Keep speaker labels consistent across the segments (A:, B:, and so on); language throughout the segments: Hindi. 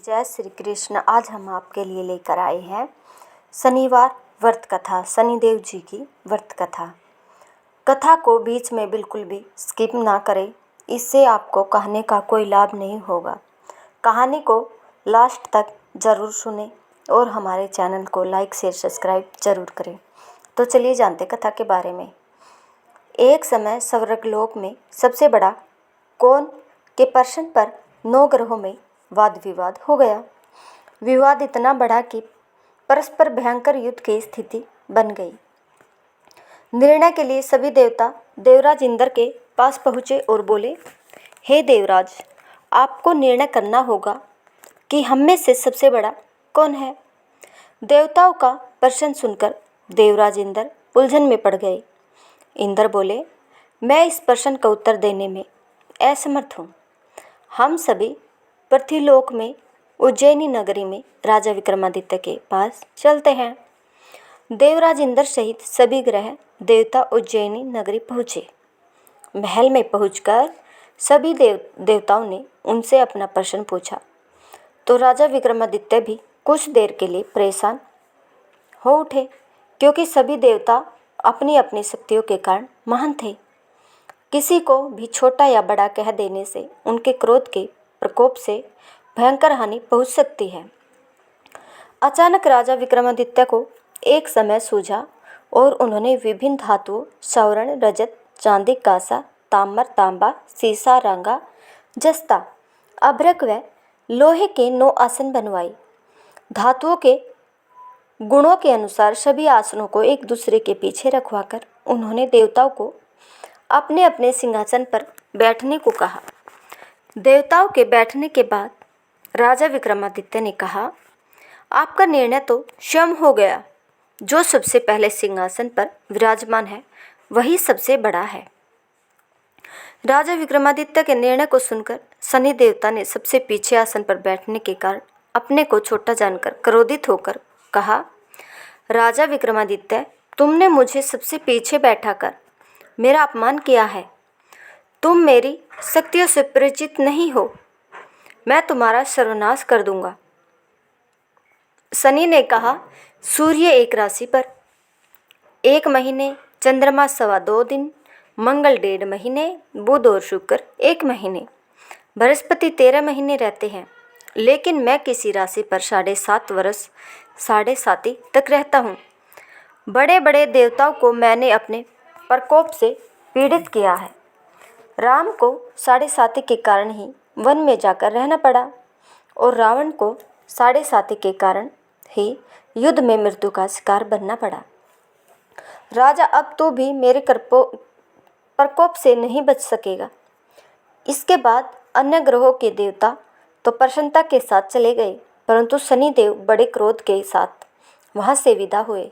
A: जय श्री कृष्ण। आज हम आपके लिए लेकर आए हैं शनिवार व्रत कथा, शनिदेव जी की व्रत कथा। कथा को बीच में बिल्कुल भी स्किप ना करें, इससे आपको कहने का कोई लाभ नहीं होगा। कहानी को लास्ट तक ज़रूर सुनें और हमारे चैनल को लाइक शेयर सब्सक्राइब ज़रूर करें। तो चलिए जानते कथा के बारे में। एक समय स्वर्गलोक में सबसे बड़ा कौन के प्रश्न पर 9 ग्रहों में वाद विवाद हो गया। विवाद इतना बढ़ा कि परस्पर भयंकर युद्ध की स्थिति बन गई। निर्णय के लिए सभी देवता देवराज इंद्र के पास पहुँचे और बोले, हे देवराज, आपको निर्णय करना होगा कि हम में से सबसे बड़ा कौन है। देवताओं का प्रश्न सुनकर देवराज इंद्र उलझन में पड़ गए। इंद्र बोले, मैं इस प्रश्न का उत्तर देने में असमर्थ हूँ। हम सभी पृथ्वीलोक में उज्जैनी नगरी में राजा विक्रमादित्य के पास चलते हैं। देवराज इंद्र सहित सभी ग्रह देवता उज्जैनी नगरी पहुँचे। महल में पहुंचकर सभी देवताओं ने उनसे अपना प्रश्न पूछा तो राजा विक्रमादित्य भी कुछ देर के लिए परेशान हो उठे, क्योंकि सभी देवता अपनी अपनी शक्तियों के कारण महान थे। किसी को भी छोटा या बड़ा कह देने से उनके क्रोध के प्रकोप से भयंकर हानि पहुंच सकती है। अचानक राजा विक्रमादित्य को एक समय सूझा और उन्होंने विभिन्न धातुओं स्वर्ण, रजत, चांदी, कांसा, ताम्र, तांबा, सीसा, रंगा, जस्ता, अभ्रक व लोहे के 9 आसन बनवाए। धातुओं के गुणों के अनुसार सभी आसनों को एक दूसरे के पीछे रखवाकर उन्होंने देवताओं को अपने अपने सिंहासन पर बैठने को कहा। देवताओं के बैठने के बाद राजा विक्रमादित्य ने कहा, आपका निर्णय तो स्वयं हो गया। जो सबसे पहले सिंहासन पर विराजमान है वही सबसे बड़ा है। राजा विक्रमादित्य के निर्णय को सुनकर शनि देवता ने सबसे पीछे आसन पर बैठने के कारण अपने को छोटा जानकर क्रोधित होकर कहा, राजा विक्रमादित्य, तुमने मुझे सबसे पीछे बैठाकर मेरा अपमान किया है। तुम मेरी शक्तियों से परिचित नहीं हो। मैं तुम्हारा सर्वनाश कर दूंगा। शनि ने कहा, सूर्य एक राशि पर 1 महीने, चंद्रमा 2.25 दिन, मंगल 1.5 महीने, बुध और शुक्र 1 महीने, बृहस्पति 13 महीने रहते हैं, लेकिन मैं किसी राशि पर 7.5 वर्ष 7.5 तक रहता हूँ। बड़े बड़े देवताओं को मैंने अपने प्रकोप से पीड़ित किया है। राम को 7.5 के कारण ही वन में जाकर रहना पड़ा और रावण को 7.5 के कारण ही युद्ध में मृत्यु का शिकार बनना पड़ा। राजा, अब तो भी मेरे प्रकोप से नहीं बच सकेगा। इसके बाद अन्य ग्रहों के देवता तो प्रसन्नता के साथ चले गए, परंतु शनिदेव बड़े क्रोध के साथ वहां से विदा हुए।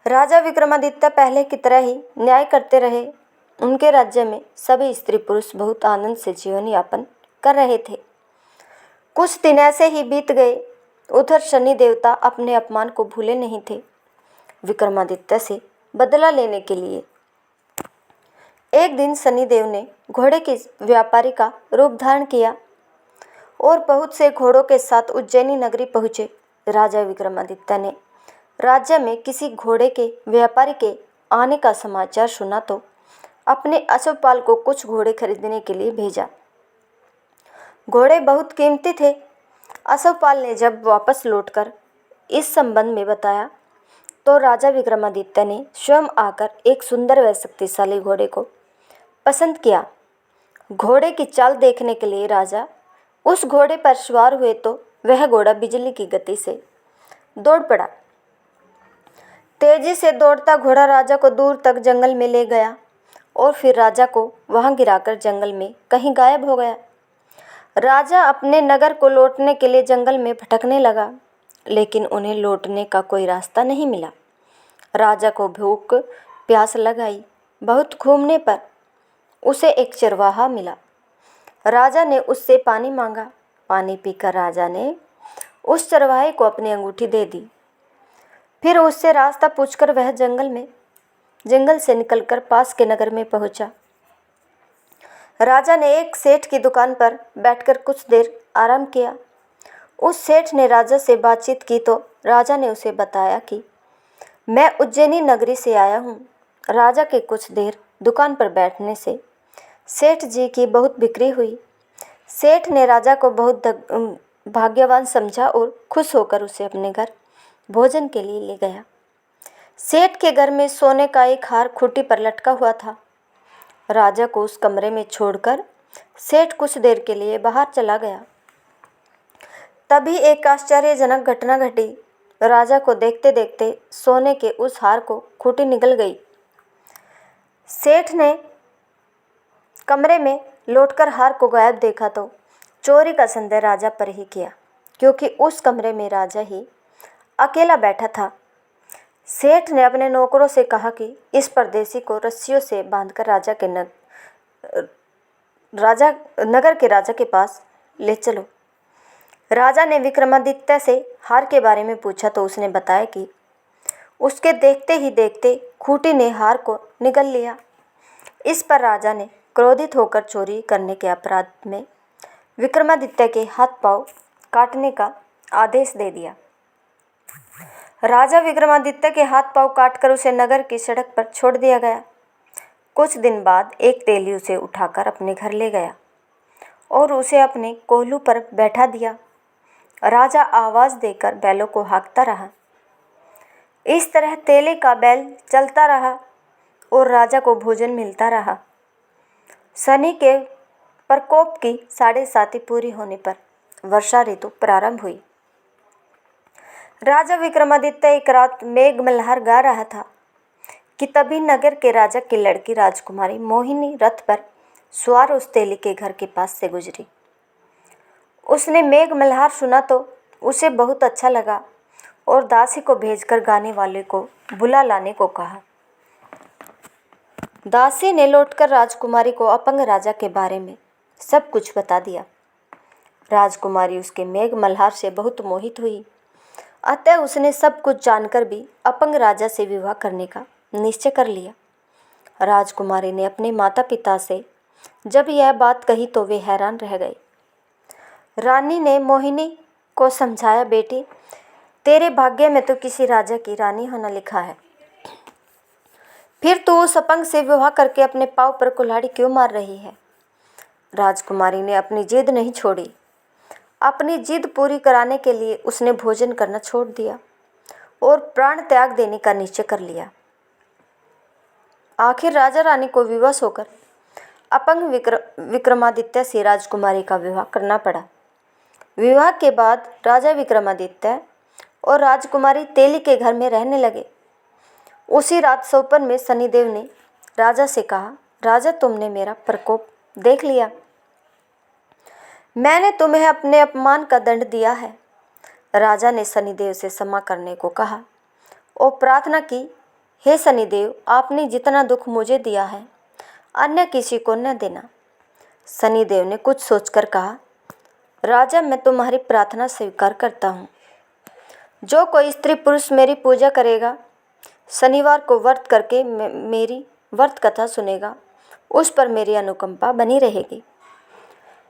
A: राजा विक्रमादित्य पहले की तरह ही न्याय करते रहे। उनके राज्य में सभी स्त्री पुरुष बहुत आनंद से जीवन यापन कर रहे थे। कुछ दिन ऐसे ही बीत गए। उधर शनि देवता अपने अपमान को भूले नहीं थे। विक्रमादित्य से बदला लेने के लिए एक दिन शनिदेव ने घोड़े के व्यापारी का रूप धारण किया और बहुत से घोड़ों के साथ उज्जैनी नगरी पहुँचे। राजा विक्रमादित्य ने राज्य में किसी घोड़े के व्यापारी के आने का समाचार सुना तो अपने अश्वपाल को कुछ घोड़े खरीदने के लिए भेजा। घोड़े बहुत कीमती थे। अश्वपाल ने जब वापस लौटकर इस संबंध में बताया तो राजा विक्रमादित्य ने स्वयं आकर एक सुंदर व शक्तिशाली घोड़े को पसंद किया। घोड़े की चाल देखने के लिए राजा उस घोड़े पर सवार हुए तो वह घोड़ा बिजली की गति से दौड़ पड़ा। तेजी से दौड़ता घोड़ा राजा को दूर तक जंगल में ले गया और फिर राजा को वहां गिराकर जंगल में कहीं गायब हो गया। राजा अपने नगर को लौटने के लिए जंगल में भटकने लगा, लेकिन उन्हें लौटने का कोई रास्ता नहीं मिला। राजा को भूख प्यास लगाई। बहुत घूमने पर उसे एक चरवाहा मिला। राजा ने उससे पानी मांगा। पानी पीकर राजा ने उस चरवाहे को अपनी अंगूठी दे दी। फिर उससे रास्ता पूछकर वह जंगल से निकलकर पास के नगर में पहुंचा। राजा ने एक सेठ की दुकान पर बैठकर कुछ देर आराम किया। उस सेठ ने राजा से बातचीत की तो राजा ने उसे बताया कि मैं उज्जैनी नगरी से आया हूँ। राजा के कुछ देर दुकान पर बैठने से सेठ जी की बहुत बिक्री हुई। सेठ ने राजा को बहुत भाग्यवान समझा और खुश होकर उसे अपने घर भोजन के लिए ले गया। सेठ के घर में सोने का एक हार खूंटी पर लटका हुआ था। राजा को उस कमरे में छोड़कर सेठ कुछ देर के लिए बाहर चला गया। तभी एक आश्चर्यजनक घटना घटी। राजा को देखते देखते सोने के उस हार को खूंटी निगल गई। सेठ ने कमरे में लौटकर हार को गायब देखा तो चोरी का संदेह राजा पर ही किया, क्योंकि उस कमरे में राजा ही अकेला बैठा था। सेठ ने अपने नौकरों से कहा कि इस परदेसी को रस्सियों से बांधकर नगर के राजा के पास ले चलो। राजा ने विक्रमादित्य से हार के बारे में पूछा तो उसने बताया कि उसके देखते ही देखते खूंटी ने हार को निगल लिया। इस पर राजा ने क्रोधित होकर चोरी करने के अपराध में विक्रमादित्य के हाथ पांव काटने का आदेश दे दिया। राजा विक्रमादित्य के हाथ पांव काटकर उसे नगर की सड़क पर छोड़ दिया गया। कुछ दिन बाद एक तेली उसे उठाकर अपने घर ले गया और उसे अपने कोल्हू पर बैठा दिया। राजा आवाज़ देकर बैलों को हाँकता रहा। इस तरह तेले का बैल चलता रहा और राजा को भोजन मिलता रहा। शनि के प्रकोप की 7.5 पूरी होने पर वर्षा ऋतु प्रारंभ हुई। राजा विक्रमादित्य एक रात मेघ मल्हार गा रहा था कि तभी नगर के राजा की लड़की राजकुमारी मोहिनी रथ पर सवार उस तेली के घर के पास से गुजरी। उसने मेघ मल्हार सुना तो उसे बहुत अच्छा लगा और दासी को भेजकर गाने वाले को बुला लाने को कहा। दासी ने लौटकर राजकुमारी को अपंग राजा के बारे में सब कुछ बता दिया। राजकुमारी उसके मेघ मल्हार से बहुत मोहित हुई, अतः उसने सब कुछ जानकर भी अपंग राजा से विवाह करने का निश्चय कर लिया। राजकुमारी ने अपने माता पिता से जब यह बात कही तो वे हैरान रह गए। रानी ने मोहिनी को समझाया, बेटी, तेरे भाग्य में तो किसी राजा की रानी होना लिखा है, फिर तू उस अपंग से विवाह करके अपने पाँव पर कुल्हाड़ी क्यों मार रही है। राजकुमारी ने अपनी जिद नहीं छोड़ी। अपनी जिद पूरी कराने के लिए उसने भोजन करना छोड़ दिया और प्राण त्याग देने का निश्चय कर लिया। आखिर राजा रानी को विवश होकर अपंग विक्रमादित्य से राजकुमारी का विवाह करना पड़ा। विवाह के बाद राजा विक्रमादित्य और राजकुमारी तेली के घर में रहने लगे। उसी रात सोपन में शनिदेव ने राजा से कहा, राजा, तुमने मेरा प्रकोप देख लिया। मैंने तुम्हें अपने अपमान का दंड दिया है। राजा ने शनिदेव से क्षमा करने को कहा और प्रार्थना की, हे शनिदेव, आपने जितना दुख मुझे दिया है अन्य किसी को न देना। शनिदेव ने कुछ सोचकर कहा, राजा, मैं तुम्हारी प्रार्थना स्वीकार करता हूँ। जो कोई स्त्री पुरुष मेरी पूजा करेगा, शनिवार को व्रत करके मेरी व्रत कथा सुनेगा, उस पर मेरी अनुकंपा बनी रहेगी।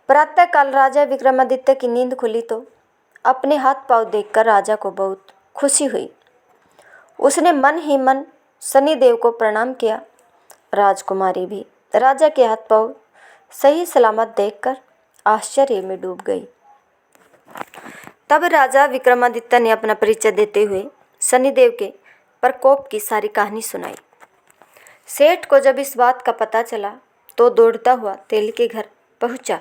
A: प्रातःकाल राजा विक्रमादित्य की नींद खुली तो अपने हाथ पांव देखकर राजा को बहुत खुशी हुई। उसने मन ही मन शनिदेव को प्रणाम किया। राजकुमारी भी राजा के हाथ पांव सही सलामत देखकर आश्चर्य में डूब गई। तब राजा विक्रमादित्य ने अपना परिचय देते हुए शनिदेव के प्रकोप की सारी कहानी सुनाई। सेठ को जब इस बात का पता चला तो दौड़ता हुआ तेली के घर पहुंचा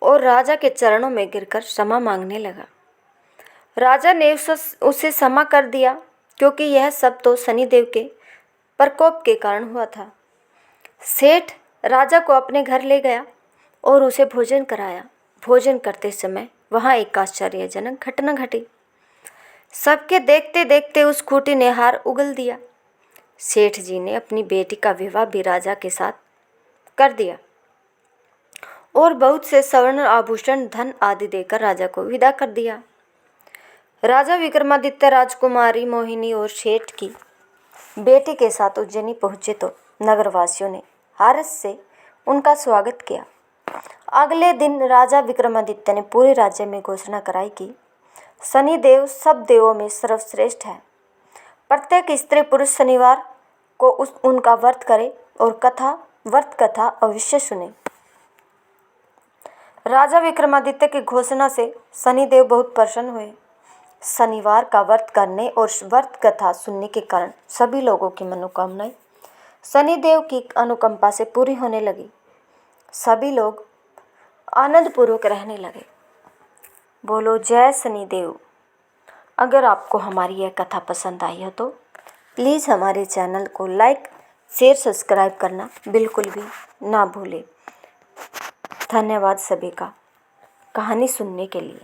A: और राजा के चरणों में गिरकर क्षमा मांगने लगा। राजा ने उसे क्षमा कर दिया, क्योंकि यह सब तो शनिदेव के प्रकोप के कारण हुआ था। सेठ राजा को अपने घर ले गया और उसे भोजन कराया। भोजन करते समय वहाँ एक आश्चर्यजनक घटना घटी। सबके देखते देखते उस खूंटी ने हार उगल दिया। सेठ जी ने अपनी बेटी का विवाह भी राजा के साथ कर दिया और बहुत से स्वर्ण आभूषण, धन आदि देकर राजा को विदा कर दिया। राजा विक्रमादित्य राजकुमारी मोहिनी और सेठ की बेटी के साथ उज्जैनी पहुँचे तो नगरवासियों ने हार्स से उनका स्वागत किया। अगले दिन राजा विक्रमादित्य ने पूरे राज्य में घोषणा कराई कि शनिदेव सब देवों में सर्वश्रेष्ठ है। प्रत्येक स्त्री पुरुष शनिवार को उनका व्रत करे और व्रत कथा अवश्य सुने। राजा विक्रमादित्य की घोषणा से शनिदेव बहुत प्रसन्न हुए। शनिवार का व्रत करने और व्रत कथा सुनने के कारण सभी लोगों की मनोकामनाएं शनिदेव की अनुकंपा से पूरी होने लगी। सभी लोग आनंदपूर्वक रहने लगे। बोलो जय शनिदेव। अगर आपको हमारी यह कथा पसंद आई हो तो प्लीज़ हमारे चैनल को लाइक शेयर सब्सक्राइब करना बिल्कुल भी ना भूलें। धन्यवाद सभी का कहानी सुनने के लिए।